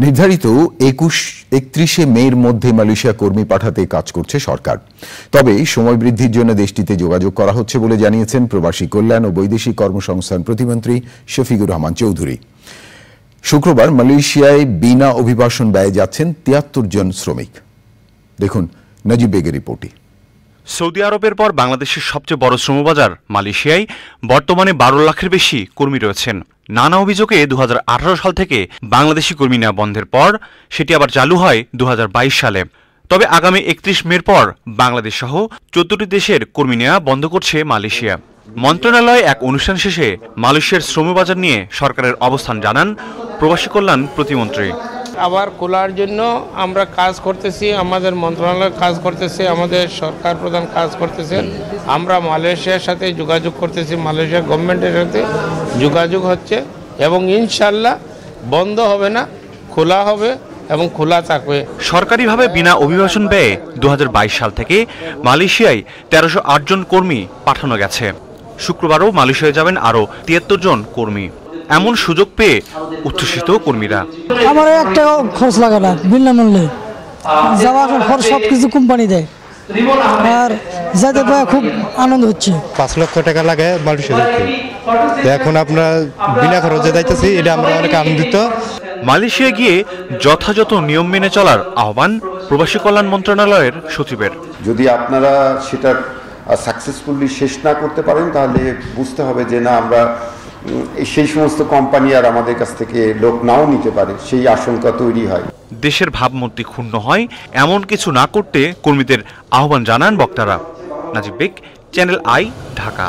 নির্ধারিত 31শে মের মধ্যে মালয়েশিয়া কর্মী পাঠাতে কাজ করছে সরকার। তবে সময় বৃদ্ধির জন্য দেশটিতে যোগাযোগ করা হচ্ছে বলে জানিয়েছেন প্রবাসী কল্যাণ ও বৈদেশিক কর্মসংস্থান প্রতিমন্ত্রী শফিকুর রহমান চৌধুরী। শুক্রবার মালয়েশিয়ায় বিনা অভিবাসন ব্যয়ে যাচ্ছেন ৭৩ জন শ্রমিক। দেখুন নাজিব বেগের রিপোর্টে। সৌদি আরবের পর বাংলাদেশের সবচেয়ে বড় শ্রমবাজার মালয়েশিয়ায় বর্তমানে ১২ লাখের বেশি কর্মী রয়েছেন। নানা অভিযোগে ২০১৮ সাল থেকে বাংলাদেশি কর্মী নেওয়া বন্ধের পর সেটি আবার চালু হয় ২০২২ সালে। তবে আগামী ৩১ মের পর বাংলাদেশ সহ ১৪টি দেশের কর্মী নেওয়া বন্ধ করছে মালয়েশিয়া। মন্ত্রণালয়ে এক অনুষ্ঠান শেষে মালয়েশিয়ার শ্রমবাজার নিয়ে সরকারের অবস্থান জানান প্রবাসী কল্যাণ প্রতিমন্ত্রী। আবার খোলার জন্য আমরা কাজ করতেছি, আমাদের মন্ত্রণালয় কাজ করতেছে, আমাদের সরকার প্রধান কাজ করতেছেন। আমরা মালয়েশিয়ার সাথে যোগাযোগ করতেছি, মালয়েশিয়া গভর্নমেন্টের সাথে যোগাযোগ হচ্ছে এবং ইনশাল্লাহ বন্ধ হবে না, খোলা হবে এবং খোলা থাকবে। সরকারিভাবে বিনা অভিবাসন ব্যয়ে ২০২২ সাল থেকে মালয়েশিয়ায় ১৩০৮ জন কর্মী পাঠানো গেছে। শুক্রবারও মালয়েশিয়ায় যাবেন আরও ৭৩ জন কর্মী। এমন সুযোগ পেয়ে উচ্ছ্বসিত কর্মীরা। আমার একটা খরচ লাগে না, বিনামূল্যে যাওয়ার পর সবকিছু কোম্পানি দেয় আর যাতে খুব আনন্দ হচ্ছে। ৫ লক্ষ টাকা লাগে মালয়েশিয়া দেখতে, এখন আমরা বিনা খরচে যাইতেছি, এটা আমরা অনেক আনন্দিত। মালয়েশিয়া গিয়ে যথাযথ নিয়ম মেনে চলার আহ্বান প্রবাসী কল্যাণ মন্ত্রণালয়ের সচিবের। যদি আপনারা সেটা সাকসেসফুলি শেষ না করতে পারেন তাহলে বুঝতে হবে যে না, আমরা সেই সমস্ত কোম্পানি আর আমাদের কাছ থেকে লোক নাও নিতে পারে, সেই আশঙ্কা তৈরি হয়। দেশের ভাবমূর্তি ক্ষুণ্ণ হয় এমন কিছু না করতে কর্মীদের আহ্বান জানান বক্তারা। নাজিব বেগ, চ্যানেল আই, ঢাকা।